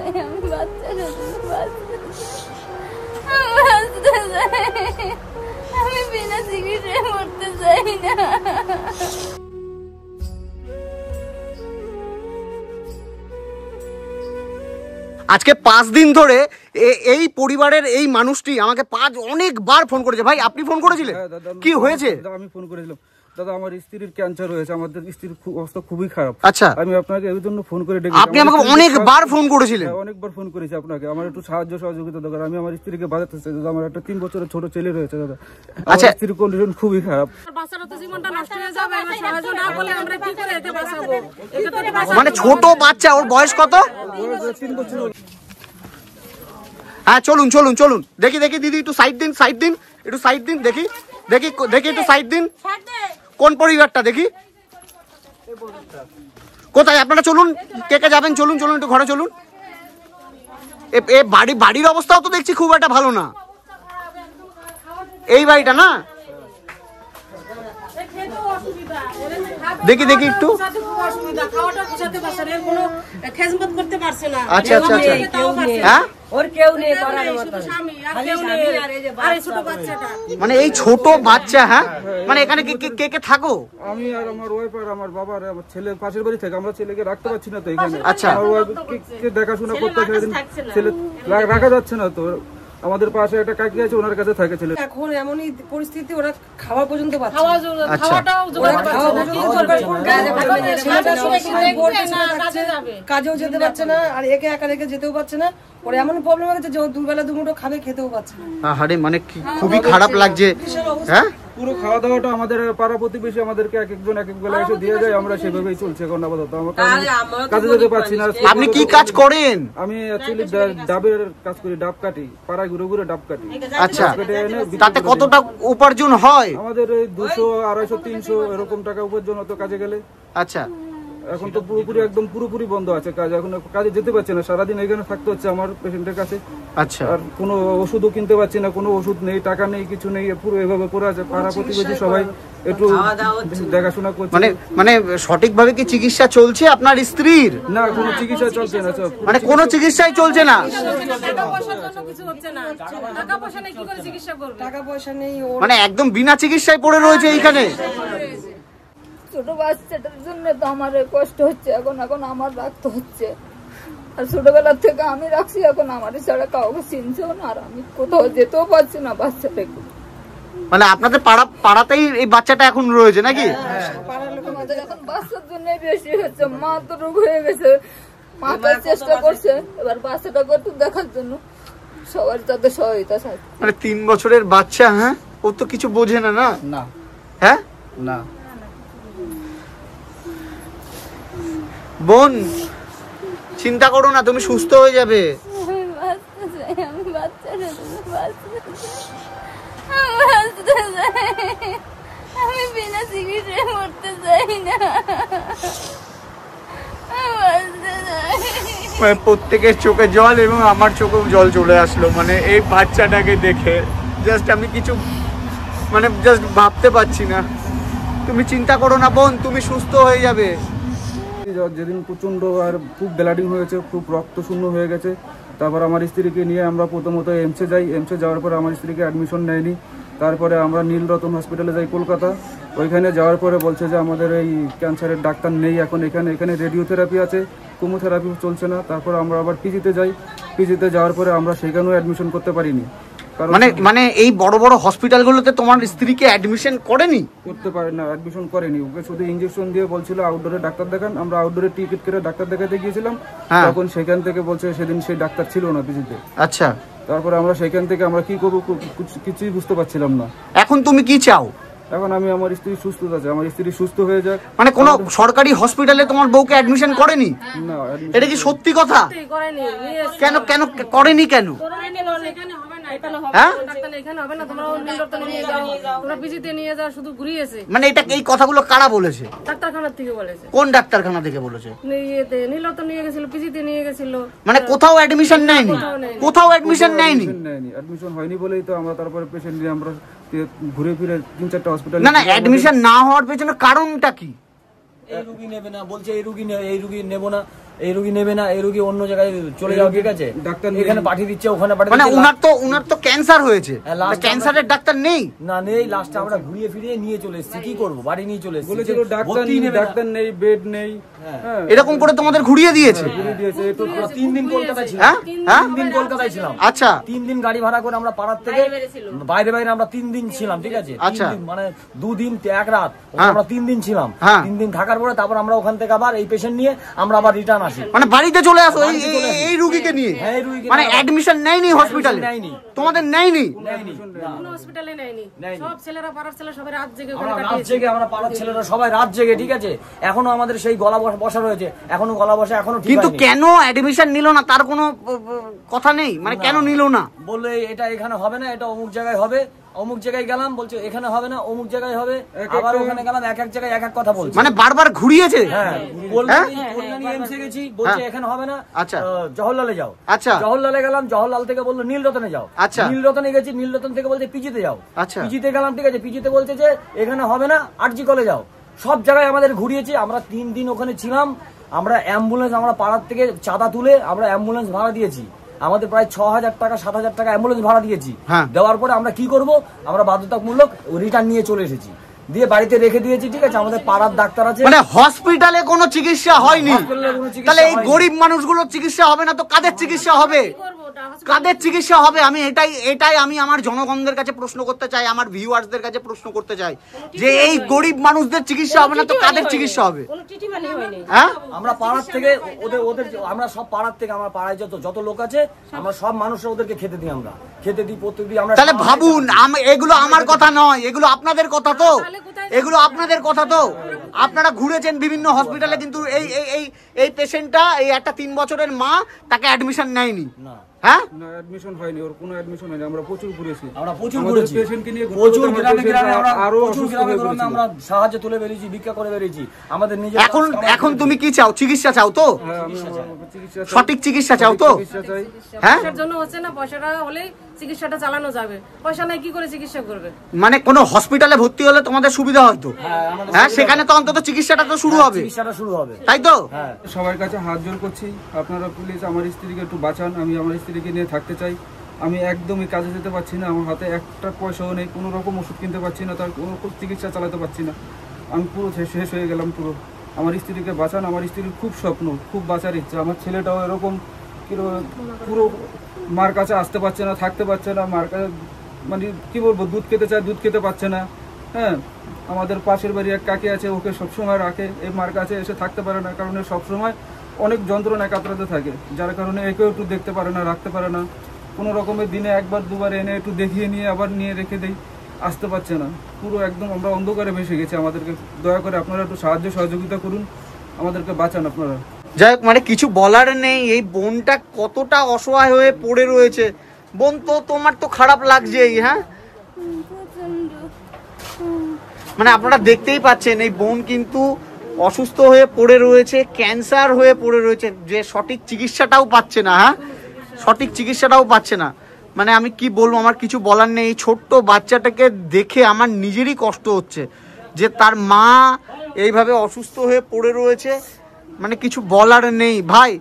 আমি বাঁচতে চাই, আমি বিনা চিকিৎসায় মরতে চাই না। আজকে 5 দিন ধরে এই পরিবারের এই মানুষটি আমাকে অনেকবার ফোন করেছে। ভাই আপনি ফোন করেছিলেন? কি হয়েছে? আমি ফোন করেছিলাম দাদা, আমার স্ত্রীর ক্যান্সার হয়েছে, আমাদের স্ত্রীর অবস্থা খুবই খারাপ। আচ্ছা, আমি আপনাকে এই জন্য ফোন করে ডেকেছি। আপনি আমাকে অনেকবার ফোন করেছিলেন? অনেকবার ফোন করেছি আপনাকে, আমার একটু সাহায্য সহযোগিতা দরকার। আমি আমার স্ত্রীকে বাঁচাতে চাই দাদা, আমার একটা 3 বছরের ছোট ছেলে রয়েছে দাদা। আচ্ছা, স্ত্রীর কন্ডিশন খুবই খারাপ। বাচ্চাটা তো জীবনটা নষ্ট হয়ে যাবে, আমরা সাহায্য না করলে আমরা কি করে একে বাঁচাবো? মানে ছোট বাচ্চা, ওর বয়স কত? 3 বছর। হ্যাঁ চলুন চলুন চলুন, দেখি দেখি দিদি একটু সাইড দিন, সাইড দিন, একটু সাইড দিন, দেখি দেখি দেখি একটু সাইড দিন। কোন পরিবারটা দেখি? কোথায় আপনারা? চলুন, কে কে যাবেন? চলুন চলুন, একটু ঘরে চলুন। এ বাড়ির অবস্থাও তো দেখছি খুব একটা ভালো না। এই বাড়িটা না, দেখি দেখি একটু। আচ্ছা আচ্ছা আচ্ছা, হ্যাঁ মানে এই ছোট বাচ্চা, হ্যাঁ মানে এখানে কে কে থাকো? আমি আর আমার ওয়াইফ আর আমার বাবা আর আমার ছেলে পাশের বাড়ি থেকে। আমরা ছেলেকে রাখতে পারছি না তো এখানে। আচ্ছা, আমার ওয়াইফ কে দেখাশোনা করতে ছেলে রাখা যাচ্ছে না তো। আমাদের পাশে একটা কাকি আছে, ওনার কাছে থাকে ছেলে। এখন এমনই পরিস্থিতি, ওরা খাওয়া পর্যন্ত পাচ্ছে কাজেও যেতে পারছে না, আর একে একা রেখে যেতেও পারছে না। ওর এমন প্রবলেম হচ্ছে যে দুবেলা দুমুঠো খাবে, খেতেও পাচ্ছে না। আরে মানে খুবই খারাপ লাগছে। হ্যাঁ পুরো খাওয়া দাওয়াটা আমাদের পাড়া প্রতিবেশী আমাদেরকে এক একজন এক এক বেলা এসে দিয়ে যায়, আমরা সেভাবেই চলছে এখন আপাতত। কাজে যেতে পারছি না। আপনি কি কাজ করেন? আমি অ্যাকচুয়ালি ডাবের কাজ করি, ডাব কাটি, পাড়ায় ঘুরে ঘুরে ডাব কাটি। আচ্ছা, তাতে কতটা উপার্জন হয়? আমাদের 200, 250, 300 এরকম টাকা উপার্জন হতো কাজে গেলে। আচ্ছা, এখন তো পুরোপুরি বন্ধ আছে কাজ, এখন কাজে যেতে পারছি না, সারাদিন এখানে থাকতে হচ্ছে আমার পেশেন্টের কাছে। আচ্ছা, আর কোনো ওষুধও কিনতে পারছি না, কোনো ওষুধ নেই, টাকা নেই, কিছু নেই, পুরো এভাবে পড়ে আছে। পাড়া প্রতিবেশী সবাই একটু দেখাশোনা করছে। মানে সঠিকভাবে কি চিকিৎসা চলছে আপনার স্ত্রীর? না, কোনো চিকিৎসা চলছে না, মানে কোনো চিকিৎসাই চলছে না। টাকা পয়সা নেই, মানে একদম বিনা চিকিৎসায় পড়ে রয়েছে এইখানে। ছোট বাচ্চাটার জন্য তো আমার কষ্ট হচ্ছে, এখন আমার রাখতে হচ্ছে। আর ছোটবেলার থেকে আমি রাখছি, এখন আমার ছাড়া কাউকে চিনছেও না, আর আমি কোথাও যেতেও পারছি না বাচ্চাটাকে। মানে আপনাদের পাড়াতেই এই বাচ্চাটা এখন রয়েছে নাকি? আমাদের এখন বাচ্চার জন্য বেশি হচ্ছে, মা তো রোগ হয়ে গেছে, মাকে চেষ্টা করছে, এবার বাচ্চাটাকে একটু দেখার জন্য সবার তাদের সহায়তা চাই। মানে 3 বছরের বাচ্চা, হ্যাঁ ও তো কিছু বোঝে না। না, হ্যাঁ না। বোন চিন্তা করো না, তুমি সুস্থ হয়ে যাবে। আমি বিনা চিকিৎসায় মরতে চাই না। মানে প্রত্যেকের চোখে জল, এবং আমার চোখেও জল চলে আসলো। মানে এই বাচ্চাটাকে দেখে জাস্ট আমি কিছু মানে জাস্ট ভাবতে পারছি না। তুমি চিন্তা করো না বোন, তুমি সুস্থ হয়ে যাবে। যেদিন প্রচন্ড আর খুব ব্লাডিং হয়েছে, খুব রক্ত শূন্য হয়ে গেছে, তারপর আমার স্ত্রীকে নিয়ে আমরা প্রথমত এমসে যাই। এমসে যাওয়ার পরে আমার স্ত্রীকে অ্যাডমিশন নেয়নি। তারপরে আমরা নীলরতন হসপিটালে যাই কলকাতা। ওইখানে যাওয়ার পরে বলছে যে আমাদের এই ক্যান্সারের ডাক্তার নেই এখন এখানে রেডিওথেরাপি আছে, কেমোথেরাপি চলছে না। তারপর আমরা আবার পিজিতে যাই। পিজিতে যাওয়ার পরে আমরা সেখানেও অ্যাডমিশন করতে পারিনি। মানে এই বড় বড় হসপিটালগুলোতে তোমার স্ত্রীকে অ্যাডমিশন করেনি? করতে পারে না, অ্যাডমিশন করেনি। ওকে শুধু ইনজেকশন দিয়ে বলছিল আউটডোরে ডাক্তার দেখান। আমরা আউটডোরে টিকিট কেটে ডাক্তার দেখাতে গিয়েছিলাম, তখন সেখান থেকে বলছে সেদিন সেই ডাক্তার ছিল না পিজিতে। আচ্ছা, তারপরে আমরা সেখান থেকে আমরা কি করবো কিছুই বুঝতে পারছিলাম না। এখন তুমি কি চাও? এখন আমি আমার স্ত্রী সুস্থতা চাই, আমার স্ত্রী সুস্থ হয়ে যাক। মানে কোনো সরকারি হসপিটালে তোমার বউকে অ্যাডমিশন করেনি? না। এটা কি সত্যি কথা? কেন কেন করেনি কেন? মানে এটা এই কথাগুলো কারা বলেছে? ডাক্তারখানা থেকে বলেছে। কোন ডাক্তারখানা থেকে বলেছে? নীলরতন নিয়ে গেছিল, পিজিতে নিয়ে গেছিল। মানে কোথাও অ্যাডমিশন নেয়নি? কোথাও অ্যাডমিশন নেয়নি? অ্যাডমিশন হয়নি বলেই তো আমরা তারপরে পেশেন্ট নিয়ে আমরা ঘুরে ফিরে 3-4টা হসপিটাল। না, অ্যাডমিশন না হওয়ার পেছনে কারণটা কি? এই রোগী নেবে না বলছে, এই রোগী নেব না, এই রোগী নেবে না, এই রোগী অন্য জায়গায় চলে যাও, ঠিক আছে, এখানে পাঠিয়ে দিচ্ছে, ওখানে পাঠিয়ে মানে দিচ্ছে। উনার তো ক্যান্সার হয়েছে, last ক্যান্সারের ডাক্তার নেই না, নেই। লাস্টে আমরা ঘুরিয়ে ফিরিয়ে নিয়ে চলে এসেছি, কি করবো, বাড়ি নিয়ে চলে এসেছি, বলেছিল ডাক্তার নেই, বেড নেই, এরকম করে তোমাদের ঘুরিয়ে দিয়েছে। 3 দিন কলকাতায় ছিলাম, হ্যাঁ 3 দিন কলকাতায় ছিলাম। আচ্ছা 3 দিন গাড়ি ভাড়া করে আমরা পাড়ার থেকে বাইরে আমরা 3 দিন ছিলাম, ঠিক আছে, আচ্ছা। 3 দিন মানে 2 দিন 1 রাত, আমরা 3 দিন ছিলাম। 3 দিন থাকার পরে তারপর আমরা ওখান থেকে আবার এই পেশেন্ট নিয়ে আমরা আবার রিটার্ন আসি, মানে বাড়িতে চলে আসো এই রোগীকে নিয়ে। হ্যাঁ, এই রোগীকে মানে অ্যাডমিশন নেয়নি হসপিটালে? নেয়নি। তোমাদের নেয়নি? কোনো হসপিটালে নেয়নি, সব ছেলেরা পাড়ার ছেলে সবাই রাত জেগে আমরা রাত জেগে, আমরা পাড়ার ছেলেরা সবাই রাত জেগে, ঠিক আছে, এখনো আমাদের সেই গলা বসা রয়েছে, এখনো গলা বসা, এখনো ঠিক কিন্তু হয়নি। কেন অ্যাডমিশন নিল না তার কোনো কথা নেই, মানে কেন নিল না? বললে এটা এখানে হবে না, এটা অমুক জায়গায় হবে, অমুক জায়গায় গেলাম বলছে এখানে হবে না, অমুক জায়গায় হবে, আবার ওখানে গেলাম, এক জায়গায় এক কথা বলছে, মানে বারবার ঘুরিয়েছে। হ্যাঁ, কল্যাণী এমসে গেছি, বলছে এখানে হবে না, আচ্ছা জওহরলালে যাও, আচ্ছা জওহরলালে গেলাম, জওহরলাল থেকে বললো নীলরতনে যাও, আচ্ছা নীলরতনে গেছি, নীলরতন থেকে বলছে পিজিতে যাও, আচ্ছা পিজিতে গেলাম, ঠিক আছে, পিজিতে বলছে যে এখানে হবে না, আরজি কলে যাও, সব জায়গায় আমাদের ঘুরিয়েছে। আমরা 3 দিন ওখানে ছিলাম, আমরা অ্যাম্বুলেন্স, আমরা পাড়ার থেকে চাঁদা তুলে আমরা অ্যাম্বুলেন্স ভাড়া দিয়েছি, আমাদের প্রায় 6,000 টাকা 7,000 টাকা অ্যাম্বুলেন্স ভাড়া দিয়েছি। দেওয়ার পরে আমরা কি করব, আমরা বাধ্যতামূলক রিটার্ন নিয়ে চলে এসেছি, দিয়ে বাড়িতে রেখে দিয়েছি, ঠিক আছে, আমাদের পাড়ার ডাক্তার আছে। মানে হসপিটালে কোনো চিকিৎসা হয়নি, তাহলে এই গরিব মানুষগুলোর চিকিৎসা হবে না তো কাদের চিকিৎসা হবে? কাদের চিকিৎসা হবে? আমি এটাই আমি আমার জনগণদের কাছে প্রশ্ন করতে চাই, আমার ভিউয়ার্সদের কাছে প্রশ্ন করতে চাই যে এই গরিব মানুষদের চিকিৎসা হবে না তো কাদের চিকিৎসা হবে? হ্যাঁ, আমরা পাড়ার থেকে ওদের আমরা সব পাড়ার থেকে, আমার পাড়ায় যত লোক আছে আমরা সব মানুষরা ওদেরকে খেতে দিই, আমরা খেতে দিই প্রত্যেকদিন। আমরা তাহলে ভাবুন, এগুলো আমার কথা নয়, এগুলো আপনাদের কথা তো, এগুলো আপনাদের কথা তো। আপনারা ঘুরেছেন বিভিন্ন হসপিটালে, কিন্তু এই পেশেন্টটা, এই একটা 3 বছরের মা, তাকে অ্যাডমিশন নেয়নি। হ্যাঁ, না অ্যাডমিশন হয়নি, ওর কোনো অ্যাডমিশন হয়নি। আমরা প্রচুর ঘুরেছি, আমরা প্রচুর ঘুরেছি, পেশেন্টকে নিয়ে প্রচুর গ্রামে আমরা আরো প্রচুর গ্রামে আমরা সাহায্য তুলে বেরিয়েছি, ভিক্ষা করে বেরিয়েছি আমাদের নিজের। এখন তুমি কি চাও? চিকিৎসা চাও তো? সঠিক চিকিৎসা চাও তো? হ্যাঁ, পয়সার জন্য হচ্ছে না, পয়সাটা হলে চিকিৎসাটা চালানো যাবে, পয়সা নাই কি করে চিকিৎসা করবে? মানে কোনো হসপিটালে ভর্তি হলে তোমাদের সুবিধা হয়তো, হ্যাঁ, সেখানে তো অন্তত চিকিৎসাটা তো শুরু হবে, চিকিৎসাটা শুরু হবে, তাই তো? সবার কাছে হাত জোড় করছি, আপনারা প্লিজ আমার স্ত্রীকে একটু বাঁচান। আমি আমার স্ত্রীকে নিয়ে থাকতে চাই, আমি একদমই কাজে যেতে পারছি না, আমার হাতে একটা পয়সাও নেই, কোনো রকম ওষুধ কিনতে পারছি না, তার কোনো চিকিৎসা চালাতে পারছি না, আমি পুরো শেষ হয়ে গেলাম পুরো। আমার স্ত্রীকে বাঁচান, আমার স্ত্রীর খুব স্বপ্ন, খুব বাঁচার ইচ্ছা। আমার ছেলেটাও এরকম পুরো মার কাছে আসতে পারছে না, থাকতে পারছে না, মার কাছে মানে কী বলবো, দুধ খেতে চায়, দুধ খেতে পারছে না। হ্যাঁ, আমাদের পাশের বাড়ি এক কাকি আছে, ওকে সবসময় রাখে, এই মার কাছে এসে থাকতে পারে না, কারণ সবসময় অনেক যন্ত্রণা কাতরাতে থাকে, যার কারণে একেও একটু দেখতে পারে না, রাখতে পারে না। কোনো রকমের দিনে 1বার 2বার এনে একটু দেখিয়ে নিয়ে আবার নিয়ে রেখে দেই, আসতে পারছে না, পুরো একদম আমরা অন্ধকারে ভেসে গেছি। আমাদেরকে দয়া করে আপনারা একটু সাহায্য সহযোগিতা করুন, আমাদেরকে বাঁচান আপনারা। যাই হোক, মানে কিছু বলার নেই, এই বোনটা কতটা অসহায় হয়ে পড়ে রয়েছে। বোন, তো তোমার তো খারাপ লাগছেই, হ্যাঁ, মানে আপনারা দেখতেই পাচ্ছেন এই বোন কিন্তু অসুস্থ হয়ে পড়ে রয়েছে, ক্যান্সার হয়ে পড়ে রয়েছে, যে সঠিক চিকিৎসাটাও পাচ্ছে না। হ্যাঁ, সঠিক চিকিৎসাটাও পাচ্ছে না। মানে আমি কি বলবো, আমার কিছু বলার নেই। এই ছোট্ট বাচ্চাটাকে দেখে আমার নিজেরই কষ্ট হচ্ছে যে তার মা এইভাবে অসুস্থ হয়ে পড়ে রয়েছে, মানে কিছু বলার নেই। ভাই,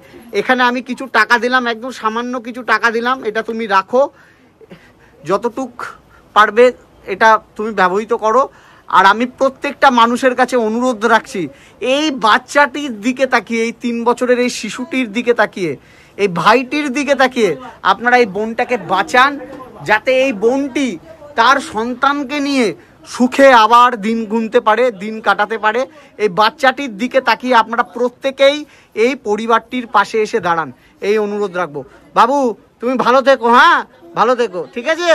এখানে আমি কিছু টাকা দিলাম, একদম সামান্য কিছু টাকা দিলাম, এটা তুমি রাখো, যতটুক পারবে এটা তুমি ব্যবহৃত করো। আর আমি প্রত্যেকটা মানুষের কাছে অনুরোধ রাখছি, এই বাচ্চাটির দিকে তাকিয়ে, এই 3 বছরের এই শিশুটির দিকে তাকিয়ে, এই ভাইটির দিকে তাকিয়ে আপনারা এই বোনটাকে বাঁচান, যাতে এই বোনটি তার সন্তানকে নিয়ে সুখে আবার দিন গুনতে পারে, দিন কাটাতে পারে। এই বাচ্চাটির দিকে তাকিয়ে আপনারা প্রত্যেকেই এই পরিবারটির পাশে এসে দাঁড়ান, এই অনুরোধ রাখবো। বাবু, তুমি ভালো থেকো, হ্যাঁ, ভালো থেকো, ঠিক আছে।